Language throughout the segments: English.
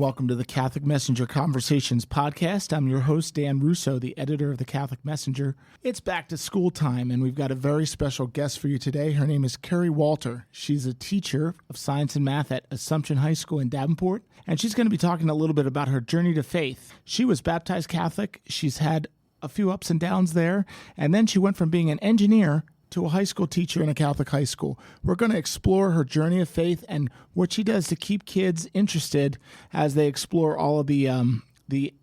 welcome to the Catholic Messenger Conversations podcast. I'm your host, Dan Russo, the editor of the Catholic Messenger. It's back to school time, and we've got a very special guest for you today. Her name is Keri Walter. She's a teacher of science and math at Assumption High School in Davenport, and she's going to be talking a little bit about her journey to faith. She was baptized Catholic. She's had a few ups and downs there, and then she went from being an engineer to a high school teacher in a Catholic high school. We're going to explore her journey of faith and what she does to keep kids interested as they explore all of the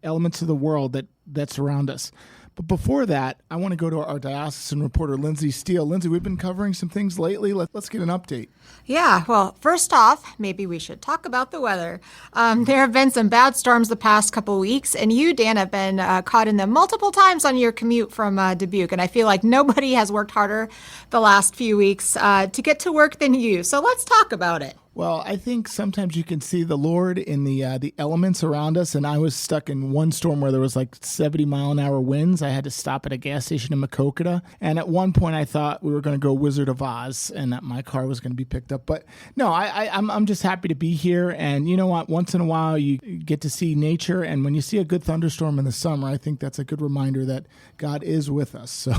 elements of the world that surround us. But before that, I want to go to our diocesan reporter, Lindsay Steele. Lindsay, we've been covering some things lately. Let's get an update. Yeah, well, first off, maybe we should talk about the weather. There have been some bad storms the past couple weeks, and you, Dan, have been caught in them multiple times on your commute from Dubuque, and I feel like nobody has worked harder the last few weeks to get to work than you. So let's talk about it. Well, I think sometimes you can see the Lord in the elements around us, and I was stuck in one storm where there was like 70-mile-an-hour winds. I had to stop at a gas station in Maquoketa, and at one point I thought we were going to go Wizard of Oz and that my car was going to be picked up. But no, I'm just happy to be here, and you know what? Once in a while you get to see nature, and when you see a good thunderstorm in the summer, I think that's a good reminder that God is with us. So...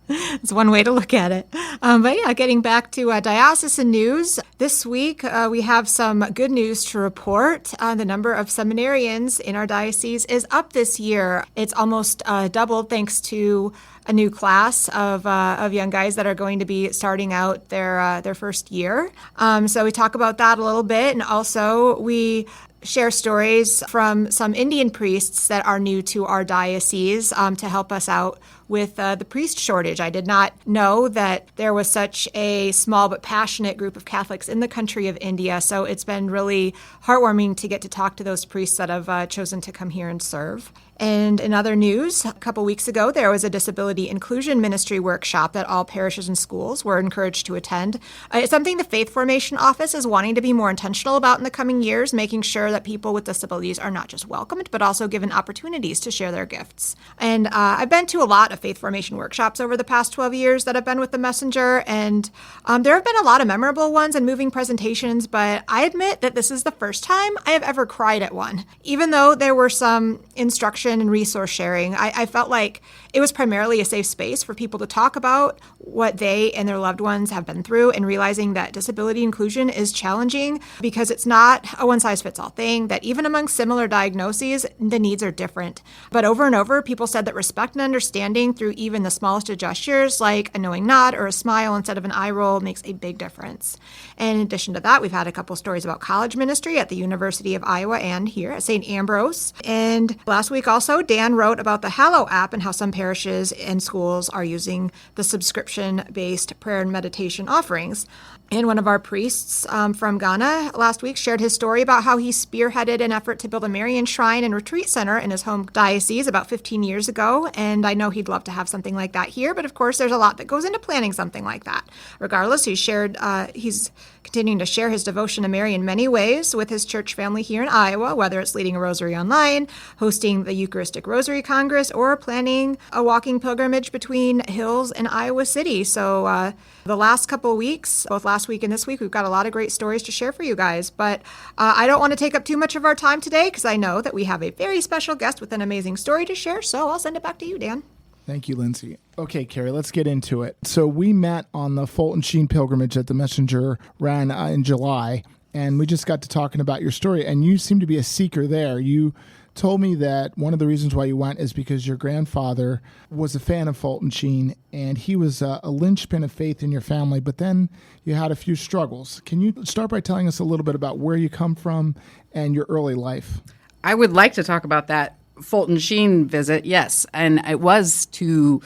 It's one way to look at it. But yeah, getting back to diocesan news, this week we have some good news to report. The number of seminarians in our diocese is up this year. It's almost doubled thanks to a new class of young guys that are going to be starting out their first year. So we talk about that a little bit, and also we share stories from some Indian priests that are new to our diocese to help us out with the priest shortage. I did not know that there was such a small but passionate group of Catholics in the country of India, so it's been really heartwarming to get to talk to those priests that have chosen to come here and serve. And in other news, a couple weeks ago, there was a disability inclusion ministry workshop that all parishes and schools were encouraged to attend. It's something the Faith Formation Office is wanting to be more intentional about in the coming years, making sure that people with disabilities are not just welcomed, but also given opportunities to share their gifts. And I've been to a lot of Faith Formation workshops over the past 12 years that I've been with the Messenger, and there have been a lot of memorable ones and moving presentations, but I admit that this is the first time I have ever cried at one. Even though there were some instruction and resource sharing, I felt like it was primarily a safe space for people to talk about what they and their loved ones have been through, and realizing that disability inclusion is challenging because it's not a one-size-fits-all thing, that even among similar diagnoses, the needs are different. But over and over, people said that respect and understanding through even the smallest of gestures, like a knowing nod or a smile instead of an eye roll, makes a big difference. And in addition to that, we've had a couple stories about college ministry at the University of Iowa and here at St. Ambrose. And last week also, Dan wrote about the Hallow app and how some parishes and schools are using the subscription-based prayer and meditation offerings. And one of our priests from Ghana last week shared his story about how he spearheaded an effort to build a Marian shrine and retreat center in his home diocese about 15 years ago. And I know he'd love to have something like that here, but of course there's a lot that goes into planning something like that. Regardless, he's continuing to share his devotion to Mary in many ways with his church family here in Iowa, whether it's leading a rosary online, hosting the Eucharistic Rosary Congress, or planning a walking pilgrimage between Hills and Iowa City. So the last couple of weeks, both last week and this week, we've got a lot of great stories to share for you guys. But I don't want to take up too much of our time today because I know that we have a very special guest with an amazing story to share. So I'll send it back to you, Dan. Thank you, Lindsay. Okay, Keri, let's get into it. So we met on the Fulton Sheen pilgrimage that the Messenger ran in July, and we just got to talking about your story, and you seem to be a seeker there. You told me that one of the reasons why you went is because your grandfather was a fan of Fulton Sheen, and he was a linchpin of faith in your family, but then you had a few struggles. Can you start by telling us a little bit about where you come from and your early life? I would like to talk about that Fulton Sheen visit, yes. And it was to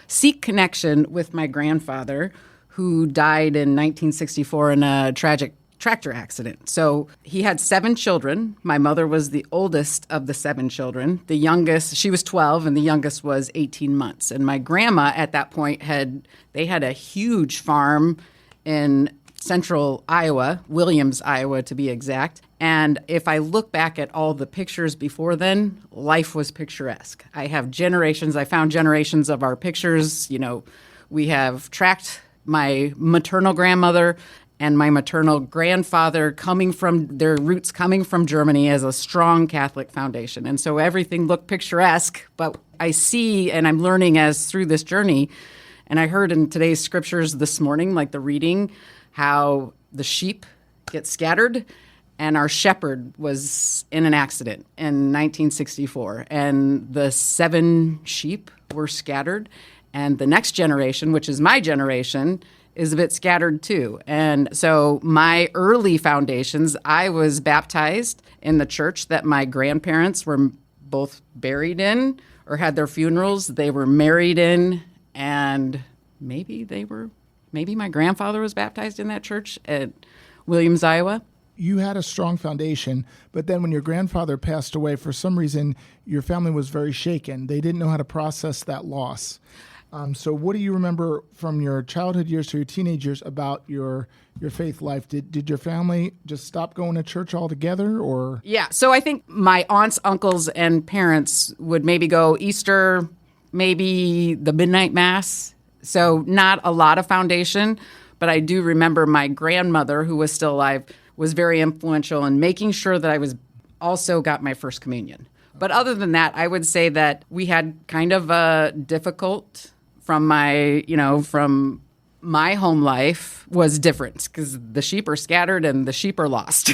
seek connection with my grandfather, who died in 1964 in a tragic tractor accident. So he had 7 children. My mother was the oldest of the 7 children. The youngest, she was 12, and the youngest was 18 months. And my grandma at that point had a huge farm in central Iowa, Williams, Iowa to be exact. And if I look back at all the pictures before then, life was picturesque. I found generations of our pictures. You know, we have tracked my maternal grandmother and my maternal grandfather their roots coming from Germany as a strong Catholic foundation. And so everything looked picturesque, but I see and I'm learning as through this journey. And I heard in today's scriptures this morning, like the reading, how the sheep get scattered. And our shepherd was in an accident in 1964. And the 7 sheep were scattered. And the next generation, which is my generation, is a bit scattered too. And so my early foundations, I was baptized in the church that my grandparents were both buried in or had their funerals. They were married in, and maybe my grandfather was baptized in that church at Williams, Iowa. You had a strong foundation, but then when your grandfather passed away, for some reason, your family was very shaken. They didn't know how to process that loss. So what do you remember from your childhood years to your teenage years about your faith life? Did your family just stop going to church altogether, or? Yeah, so I think my aunts, uncles, and parents would maybe go Easter, maybe the midnight mass. So not a lot of foundation, but I do remember my grandmother, who was still alive, was very influential in making sure that I was also got my first communion. But other than that, I would say that we had kind of a difficult from my home life was different because the sheep are scattered and the sheep are lost.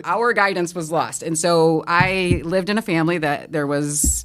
Our guidance was lost. And so I lived in a family that there was,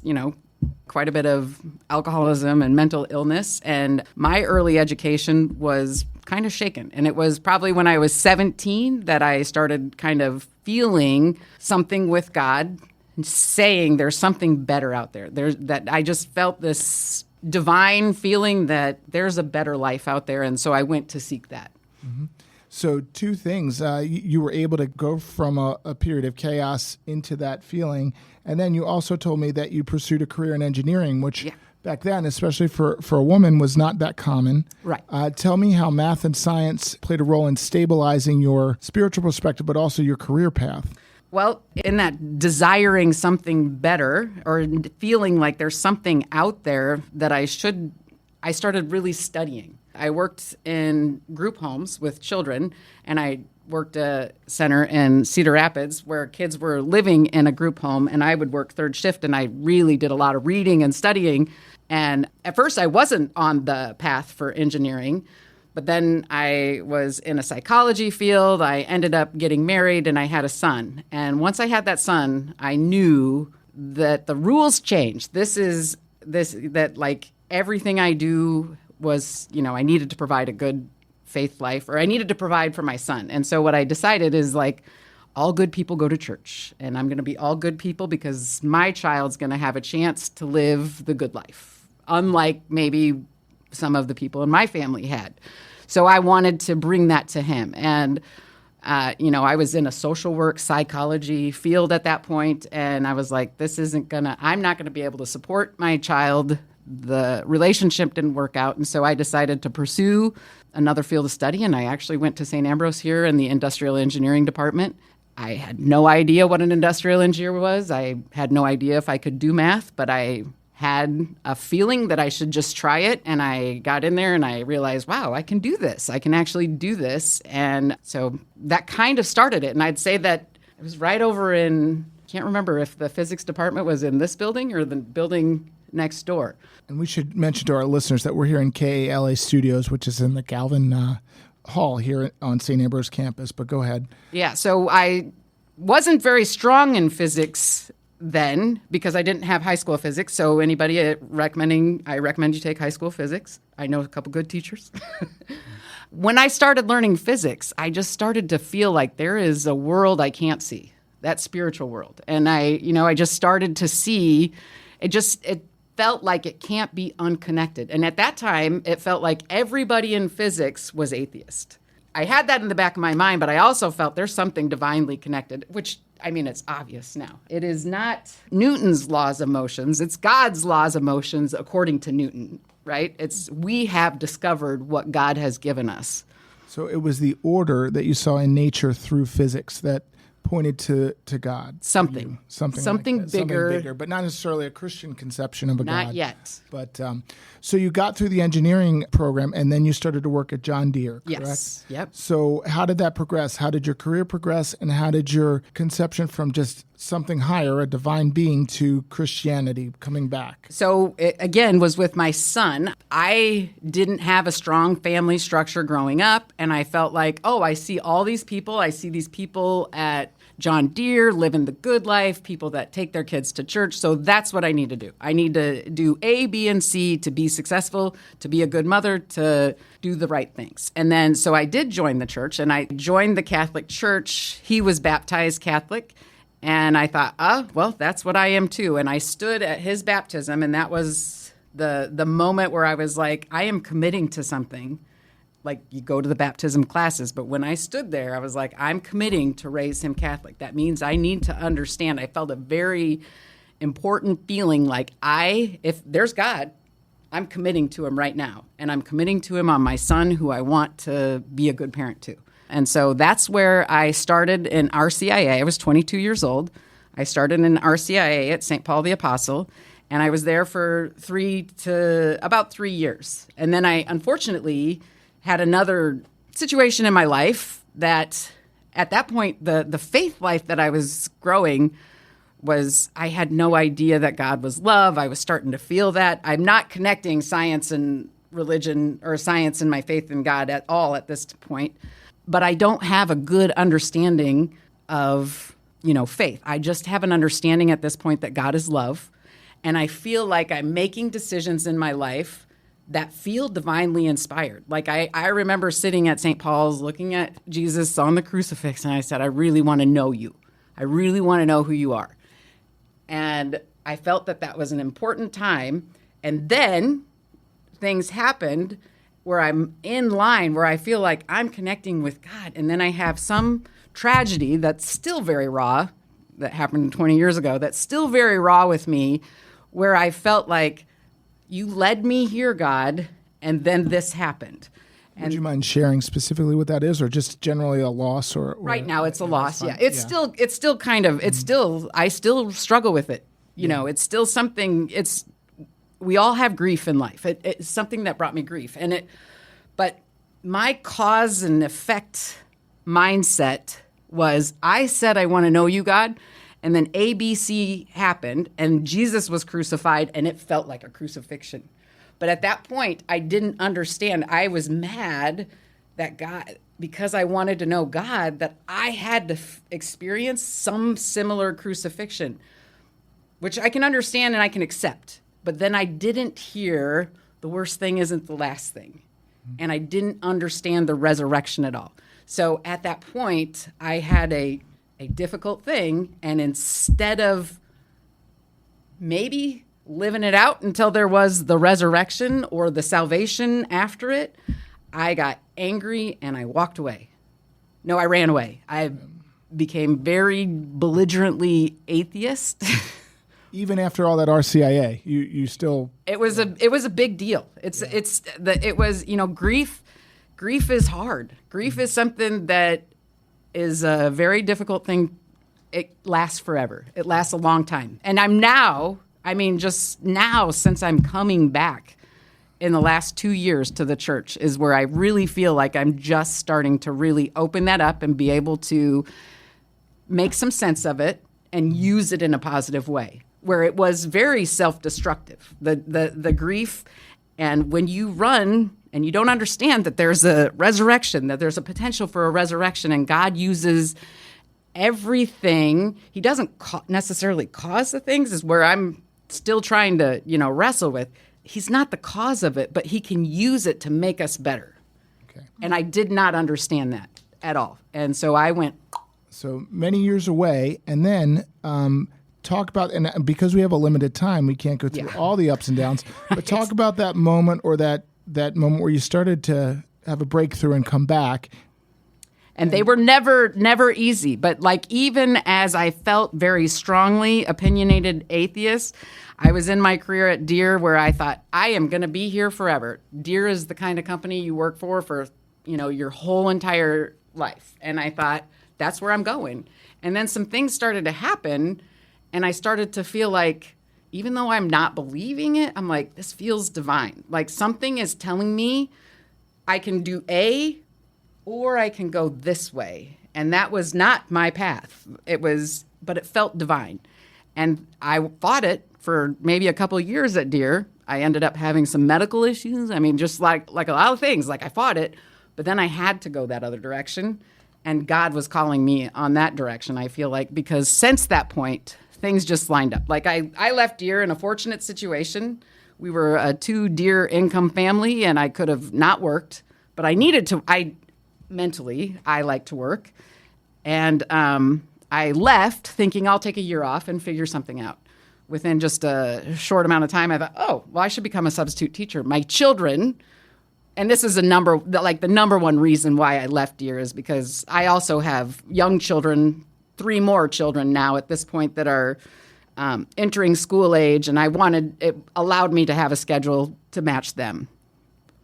quite a bit of alcoholism and mental illness. And my early education was kind of shaken. And it was probably when I was 17 that I started kind of feeling something with God, saying there's something better out there. That I just felt this divine feeling that there's a better life out there. And so I went to seek that. Mm-hmm. So 2 things. You were able to go from a period of chaos into that feeling. And then you also told me that you pursued a career in engineering, which back then, especially for a woman, was not that common. Right. Tell me how math and science played a role in stabilizing your spiritual perspective, but also your career path. Well, in that desiring something better or feeling like there's something out there that I started really studying. I worked in group homes with children, and I worked a center in Cedar Rapids where kids were living in a group home, and I would work third shift, and I really did a lot of reading and studying. And at first, I wasn't on the path for engineering. But then I was in a psychology field. I ended up getting married, and I had a son. And once I had that son, I knew that the rules changed. That like everything I do was, I needed to provide a good faith life, or I needed to provide for my son. And so what I decided is like, all good people go to church, and I'm going to be all good people because my child's going to have a chance to live the good life, unlike maybe some of the people in my family had. So I wanted to bring that to him. And, I was in a social work psychology field at that point. And I was like, I'm not going to be able to support my child. The relationship didn't work out. And so I decided to pursue another field of study. And I actually went to St. Ambrose here in the industrial engineering department. I had no idea what an industrial engineer was. I had no idea if I could do math, but I had a feeling that I should just try it. And I got in there and I realized, wow, I can do this. I can actually do this. And so that kind of started it. And I'd say that it was right over can't remember if the physics department was in this building or the building next door. And we should mention to our listeners that we're here in KALA Studios, which is in the Galvin Hall here on St. Ambrose campus. But go ahead. Yeah, so I wasn't very strong in physics then because I didn't have high school physics. So anybody I recommend you take high school physics. I know a couple good teachers. When I started learning physics, I just started to feel like there is a world I can't see, that spiritual world. And I just started to see it felt like it can't be unconnected. And at that time, it felt like everybody in physics was atheist. I had that in the back of my mind, but I also felt there's something divinely connected, which, it's obvious now. It is not Newton's laws of motions. It's God's laws of motions according to Newton, right? We have discovered what God has given us. So it was the order that you saw in nature through physics that pointed to God. Something. Something Something bigger. But not necessarily a Christian conception of a God. Not yet. But so you got through the engineering program, and then you started to work at John Deere, correct? Yes. Yep. So how did that progress? How did your career progress, and how did your conception from just something higher, a divine being, to Christianity coming back? So it, again, was with my son. I didn't have a strong family structure growing up, and I felt like, oh, I see all these people. I see these people at John Deere living the good life, people that take their kids to church. So that's what I need to do. I need to do A, B, and C to be successful, to be a good mother, to do the right things. And then so I did join the church, and I joined the Catholic Church. He was baptized Catholic. And I thought, well, that's what I am too. And I stood at his baptism, and that was the moment where I was like, I am committing to something. Like, you go to the baptism classes, but when I stood there, I was like, I'm committing to raise him Catholic. That means I need to understand. I felt a very important feeling like if there's God, I'm committing to him right now. And I'm committing to him on my son, who I want to be a good parent to. And so that's where I started in RCIA. I was 22 years old. I started in RCIA at St. Paul the Apostle, and I was there for about 3 years. And then I, unfortunately, had another situation in my life that, at that point, the faith life that I was growing was, I had no idea that God was love. I was starting to feel that. I'm not connecting science and religion, or science and my faith in God at all at this point. But I don't have a good understanding of, faith. I just have an understanding at this point that God is love. And I feel like I'm making decisions in my life that feel divinely inspired. Like I remember sitting at St. Paul's looking at Jesus on the crucifix, and I said, I really want to know you. I really want to know who you are. And I felt that was an important time. And then things happened where I'm in line, where I feel like I'm connecting with God. And then I have some tragedy that's still very raw, that happened 20 years ago, that's still very raw with me, where I felt like, you led me here, God, and then this happened. Would you mind sharing specifically what that is, or just generally a loss? Or right now it's a loss, yeah. It's still kind of, I still struggle with it. It's still something, we all have grief in life. It's something that brought me grief. But my cause and effect mindset was, I said, I want to know you, God. And then ABC happened, and Jesus was crucified, and it felt like a crucifixion. But at that point, I didn't understand. I was mad that God, because I wanted to know God, that I had to experience some similar crucifixion, which I can understand and I can accept. But then I didn't hear the worst thing isn't the last thing. And I didn't understand the resurrection at all. So at that point, I had a difficult thing. And instead of maybe living it out until there was the resurrection or the salvation after it, I got angry and I walked away. No, I ran away. I became very belligerently atheist. Even after all that RCIA, you still. It was a big deal. Grief is hard. Grief is something that is a very difficult thing. It lasts forever. It lasts a long time. And just now, since I'm coming back in the last 2 years to the church, is where I really feel like I'm just starting to really open that up and be able to make some sense of it and use it in a positive way, where it was very self-destructive, the grief. And when you run and you don't understand that there's a resurrection, that there's a potential for a resurrection, and God uses everything, he doesn't necessarily cause the things, is where I'm still trying to, wrestle with. He's not the cause of it, but he can use it to make us better. Okay. And I did not understand that at all. And so I went. So many years away, and then talk about, and because we have a limited time, we can't go through all the ups and downs, right. But talk about that moment, or that moment where you started to have a breakthrough and come back. And they were never easy. But even as I felt very strongly opinionated atheist, I was in my career at Deere where I thought, I am going to be here forever. Deere is the kind of company you work for your whole entire life. And I thought, that's where I'm going. And then some things started to happen, and I started to feel like, even though I'm not believing it, I'm like, this feels divine. Like something is telling me I can do A or I can go this way. And that was not my path. But it felt divine. And I fought it for maybe a couple of years at Deere. I ended up having some medical issues. I mean, just like a lot of things, like I fought it, but then I had to go that other direction. And God was calling me on that direction, I feel like, because since that point, things just lined up. Like I left Deere in a fortunate situation. We were a 2-Deere income family, and I could have not worked, but I needed to. Mentally, I like to work. And I left thinking I'll take a year off and figure something out. Within just a short amount of time, I thought, I should become a substitute teacher. My children, and this is the number one reason why I left Deere is because I also have young children, 3 more children now at this point that are entering school age, and it allowed me to have a schedule to match them.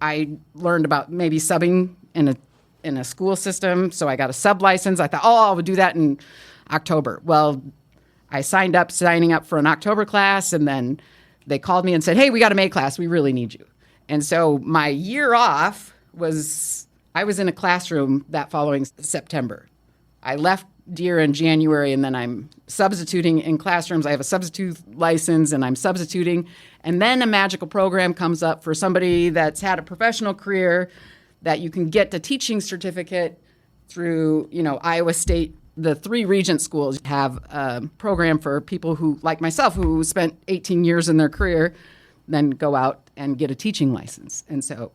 I learned about maybe subbing in a school system, so I got a sub license. I thought, I would do that in October. Well, I signing up for an October class, and then they called me and said, hey, we got a May class. We really need you. And so my year off I was in a classroom that following September. I left Deere in January, and then I'm substituting in classrooms. I have a substitute license, and I'm substituting. And then a magical program comes up for somebody that's had a professional career that you can get the teaching certificate through, Iowa State. The 3 Regent schools have a program for people who, like myself, who spent 18 years in their career, then go out and get a teaching license. And so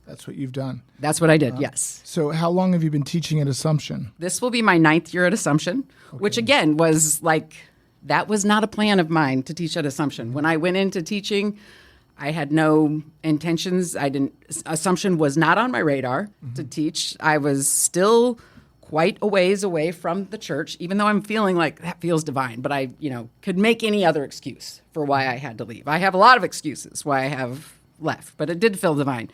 that's what you've done. That's what I did, yes. So how long have you been teaching at Assumption? This will be my 9th year at Assumption, which again was that was not a plan of mine to teach at Assumption. When I went into teaching, I had no intentions. Assumption was not on my radar to teach. I was still quite a ways away from the church, even though I'm feeling like that feels divine. But I, could make any other excuse for why I had to leave. I have a lot of excuses why I have left, but it did feel divine.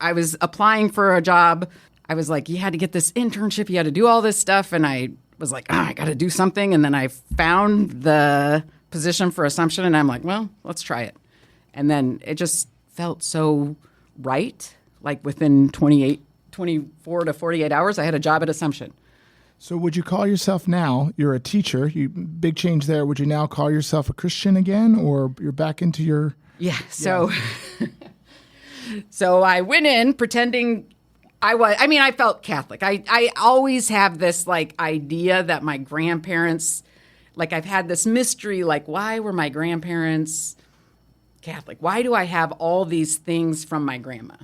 I was applying for a job. I was like, you had to get this internship. You had to do all this stuff. And I was like, I got to do something. And then I found the position for Assumption, and I'm like, well, let's try it. And then it just felt so right. Like within 24 to 48 hours, I had a job at Assumption. So would you call yourself now, you're a teacher, big change there, would you now call yourself a Christian again, or you're back into your... Yeah, so so I went in pretending I felt Catholic. I always have this idea that my grandparents, I've had this mystery, why were my grandparents Catholic? Why do I have all these things from my grandma?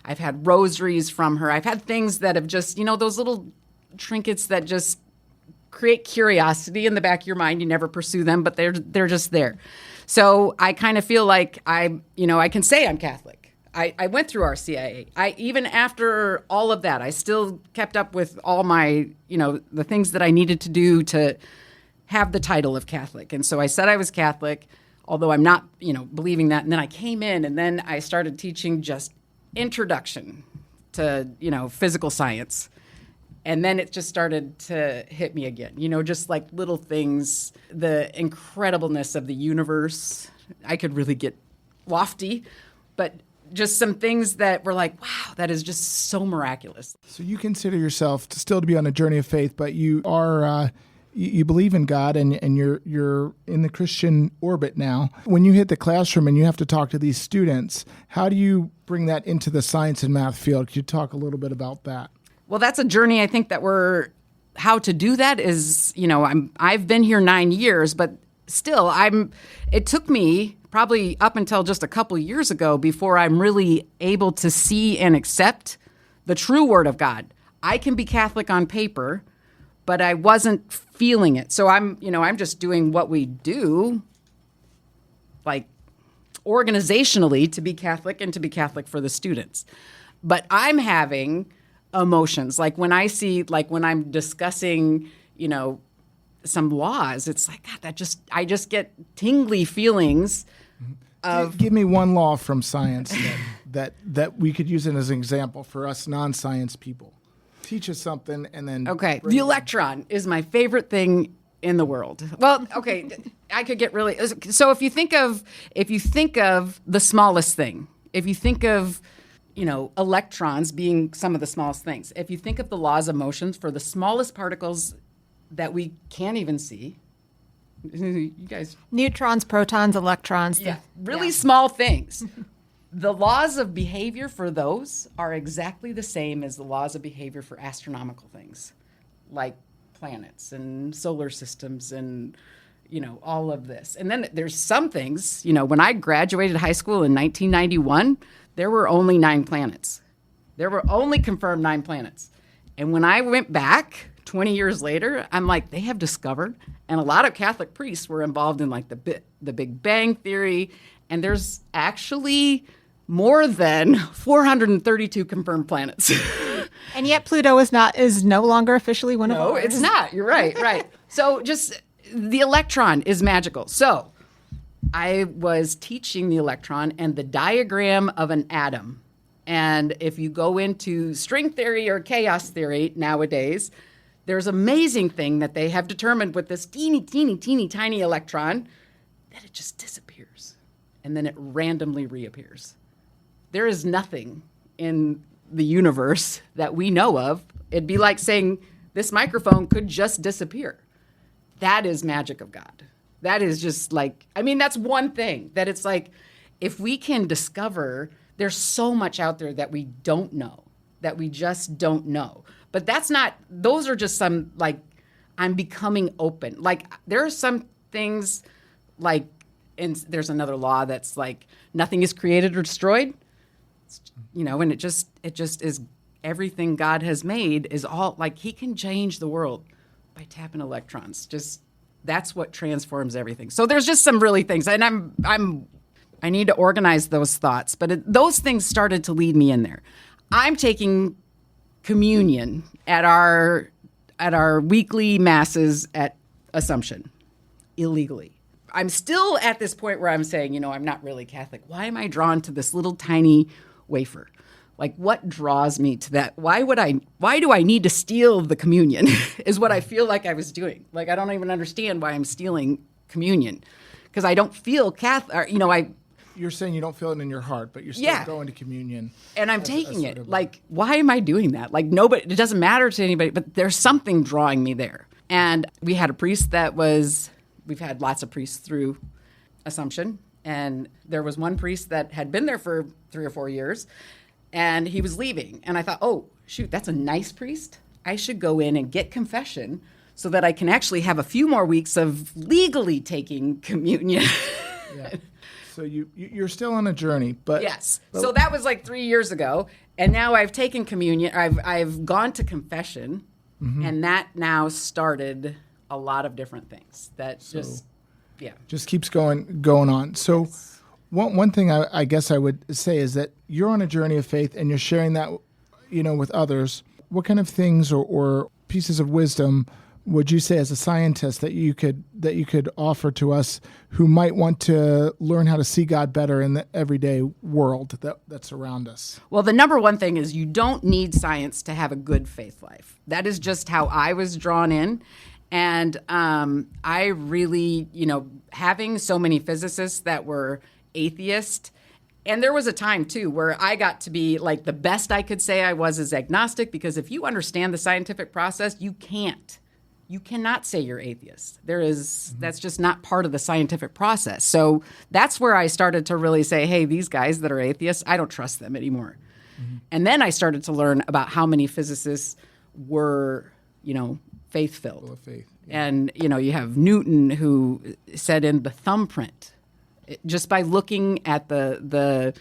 I've had rosaries from her. I've had things that have just, those little trinkets that just create curiosity in the back of your mind. You never pursue them, but they're just there. So I kind of feel like I can say I'm Catholic. I went through RCIA. Even after all of that, I still kept up with all my, the things that I needed to do to have the title of Catholic. And so I said I was Catholic, although I'm not, believing that. And then I came in, and then I started teaching just introduction to, physical science. And then it just started to hit me again, just little things, the incredibleness of the universe. I could really get lofty, but just some things that were like, wow, that is just so miraculous. So you consider yourself still to be on a journey of faith, but you are, you believe in God, and you're in the Christian orbit now. When you hit the classroom and you have to talk to these students, how do you bring that into the science and math field? Could you talk a little bit about that? Well, that's a journey. I think that how to do that is, I've been here 9 years, but still it took me probably up until just a couple years ago before I'm really able to see and accept the true word of God. I can be Catholic on paper, but I wasn't feeling it. So I'm just doing what we do, organizationally, to be Catholic and to be Catholic for the students. But I'm having emotions. When I see, when I'm discussing, some laws, it's God, I just get tingly feelings of... Give me one law from science that we could use it as an example for us non-science people. teach us something and then... Okay, the electron is my favorite thing in the world. Well, okay, I could get really... So if you think of the smallest thing, if you think of, electrons being some of the smallest things, if you think of the laws of motion for the smallest particles that we can't even see, you guys... Neutrons, protons, electrons. Yeah, really small things. The laws of behavior for those are exactly the same as the laws of behavior for astronomical things, like planets and solar systems and, all of this. And then there's some things, when I graduated high school in 1991, there were only 9 planets. There were only confirmed 9 planets. And when I went back 20 years later, I'm like, they have discovered, and a lot of Catholic priests were involved in like the Big Bang Theory, and there's actually more than 432 confirmed planets. And yet Pluto is no longer officially one of ours. No, it's not. You're right. So just the electron is magical. So I was teaching the electron and the diagram of an atom. And if you go into string theory or chaos theory nowadays, there's an amazing thing that they have determined with this teeny, teeny, teeny, tiny electron that it just disappears. And then it randomly reappears. There is nothing in the universe that we know of. It'd be like saying this microphone could just disappear. That is magic of God. That is just like, that's one thing that it's like, if we can discover, there's so much out there that we don't know, that we just don't know. But those are just some, like, I'm becoming open. Like, there are some things, like, and there's another law that's like, nothing is created or destroyed. And it just is, everything God has made is all, like, he can change the world by tapping electrons. That's what transforms everything. So there's just some really things, and I need to organize those thoughts, but those things started to lead me in there. I'm taking communion at our weekly masses at Assumption illegally. I'm still at this point where I'm saying, I'm not really Catholic. Why am I drawn to this little tiny wafer? Like, what draws me to that? Why do I need to steal the communion is what I feel like I was doing. Like, I don't even understand why I'm stealing communion, because I don't feel Catholic, You're saying you don't feel it in your heart, but you're still going to communion. And I'm taking it. Like, why am I doing that? Like, nobody, it doesn't matter to anybody, but there's something drawing me there. And we had a priest we've had lots of priests through Assumption. And there was one priest that had been there for 3 or 4 years, and he was leaving. And I thought, oh, shoot, that's a nice priest. I should go in and get confession so that I can actually have a few more weeks of legally taking communion. Yeah. So you're still on a journey, but... Yes. So that was like 3 years ago, and now I've taken communion. I've gone to confession, and that now started a lot of different things. Just keeps going on. So one thing I guess I would say is that you're on a journey of faith, and you're sharing that, with others. What kind of things or pieces of wisdom would you say as a scientist that you could offer to us who might want to learn how to see God better in the everyday world that's around us? Well, the number one thing is you don't need science to have a good faith life. That is just how I was drawn in. And I really, having so many physicists that were atheist, and there was a time, too, where I got to be, like, the best I could say I was is agnostic, because if you understand the scientific process, you cannot say you're atheist. That's just not part of the scientific process. So that's where I started to really say, hey, these guys that are atheists, I don't trust them anymore. And then I started to learn about how many physicists were, faith-filled. Full of faith. Yeah. And, you have Newton, who said in the thumbprint, just by looking at the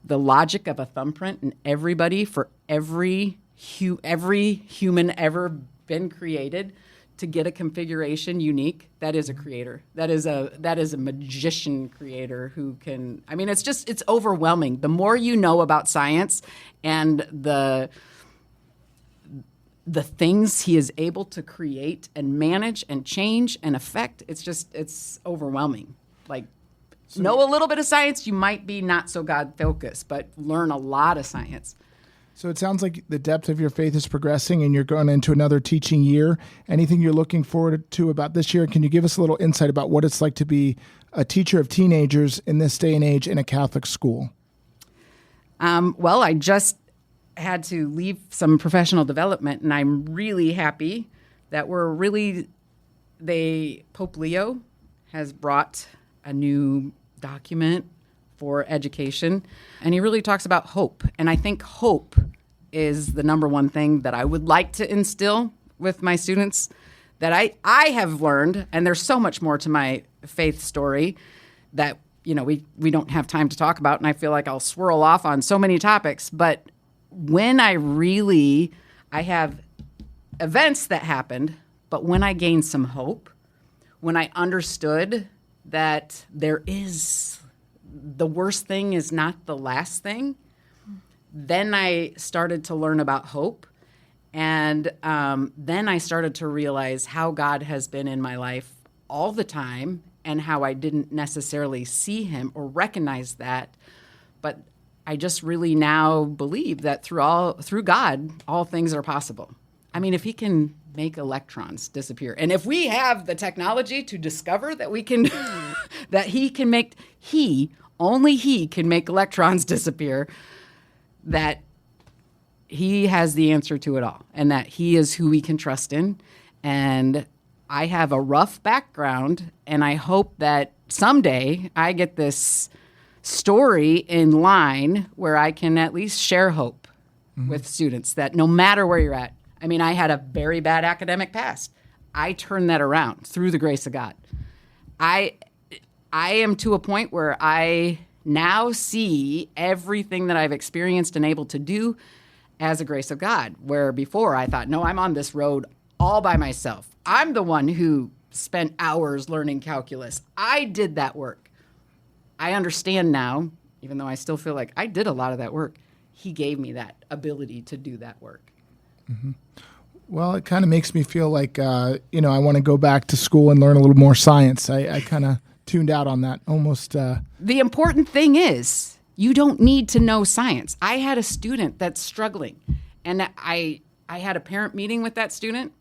logic of a thumbprint, and everybody, for every human ever been created, to get a configuration unique, that is a creator. That is a magician creator who can, it's overwhelming. The more you know about science and the things he is able to create and manage and change and affect, it's overwhelming. Like, know a little bit of science, you might be not so God focused, but learn a lot of science. So it sounds like the depth of your faith is progressing and you're going into another teaching year. Anything you're looking forward to about this year? Can you give us a little insight about what it's like to be a teacher of teenagers in this day and age in a Catholic school? Well, I just had to leave some professional development, and I'm really happy that Pope Leo has brought a new document for education, and he really talks about hope. And I think hope is the number one thing that I would like to instill with my students that I have learned, and there's so much more to my faith story that, we don't have time to talk about, and I feel like I'll swirl off on so many topics. But when I have events that happened, but when I gained some hope, when I understood that the worst thing is not the last thing, then I started to learn about hope. And then I started to realize how God has been in my life all the time and how I didn't necessarily see him or recognize that. But I just really now believe that through God, all things are possible. I mean, if he can make electrons disappear, and if we have the technology to discover that we can, only he can make electrons disappear, that he has the answer to it all, and that he is who we can trust in. And I have a rough background, and I hope that someday I get this story in line where I can at least share hope with students that no matter where you're at. I mean, I had a very bad academic past. I turned that around through the grace of God. I am to a point where I now see everything that I've experienced and able to do as a grace of God, where before I thought, no, I'm on this road all by myself. I'm the one who spent hours learning calculus. I did that work. I understand now, even though I still feel like I did a lot of that work. He gave me that ability to do that work. Mm-hmm. Well, it kind of makes me feel like, I want to go back to school and learn a little more science. I kind of tuned out on that almost. The important thing is you don't need to know science. I had a student that's struggling, and I had a parent meeting with that student,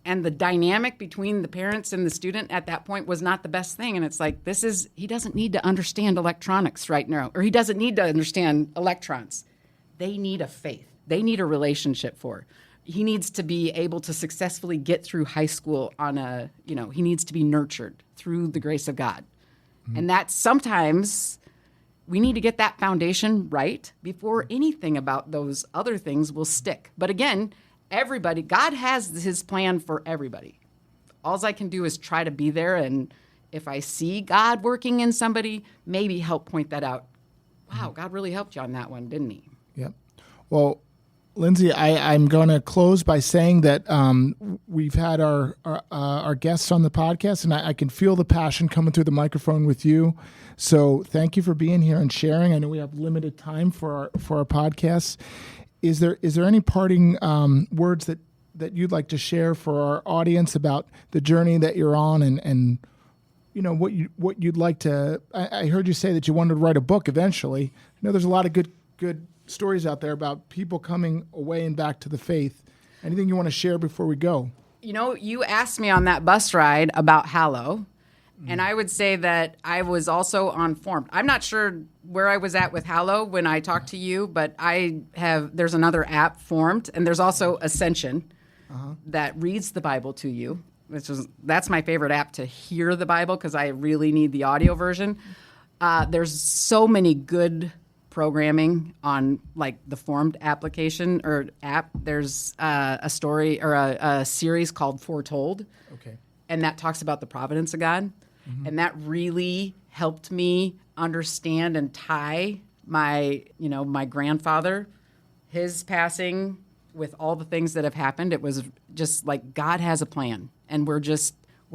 and the dynamic between the parents and the student at that point was not the best thing. And it's like, he doesn't need to understand electronics right now, or he doesn't need to understand electrons. They need a faith. They need a relationship he needs to be able to successfully get through high school he needs to be nurtured through the grace of God. Mm-hmm. And that sometimes we need to get that foundation right before anything about those other things will stick. But again, God has his plan for everybody. All I can do is try to be there, and if I see God working in somebody, maybe help point that out. Wow, God really helped you on that one, didn't he? Yep. Well, Lindsay, I'm going to close by saying that we've had our guests on the podcast, and I can feel the passion coming through the microphone with you. So thank you for being here and sharing. I know we have limited time for our podcasts. Is there any parting words that you'd like to share for our audience about the journey that you're on and what you'd like to? I heard you say that you wanted to write a book eventually. I know there's a lot of good stories out there about people coming away and back to the faith. Anything you want to share before we go? You asked me on that bus ride about Hallow, and I would say that I was also on Formed. I'm not sure where I was at with Hallow when I talked to you, but there's another app, Formed, and there's also Ascension that reads the Bible to you. That's my favorite app to hear the Bible because I really need the audio version. There's so many good programming on like the Formed application or app. There's a story or a series called Foretold. Okay. And that talks about the providence of God. Mm-hmm. And that really helped me understand and tie my grandfather, his passing with all the things that have happened. It was just like God has a plan, and we're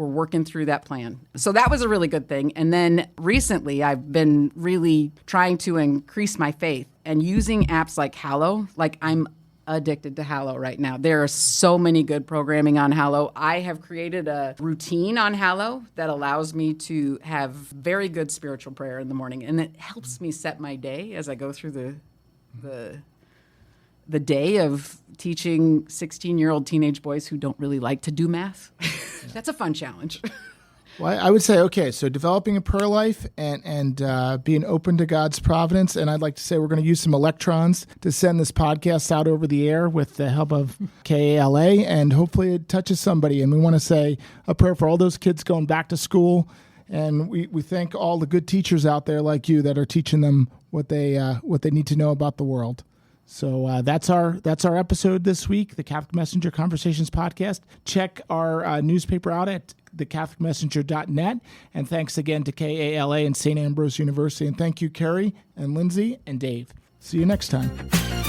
working through that plan. So that was a really good thing. And then recently I've been really trying to increase my faith and using apps like Hallow. Like I'm addicted to Hallow right now. There are so many good programming on Hallow. I have created a routine on Hallow that allows me to have very good spiritual prayer in the morning. And it helps me set my day as I go through the the day of teaching 16-year-old teenage boys who don't really like to do math. That's a fun challenge. Well, I would say, okay, so developing a prayer life and being open to God's providence. And I'd like to say we're going to use some electrons to send this podcast out over the air with the help of KALA, and hopefully it touches somebody. And we want to say a prayer for all those kids going back to school. And we thank all the good teachers out there like you that are teaching them what they need to know about the world. So that's our episode this week, the Catholic Messenger Conversations podcast. Check our newspaper out at thecatholicmessenger.net. And thanks again to KALA and St. Ambrose University. And thank you, Keri and Lindsay and Dave. See you next time.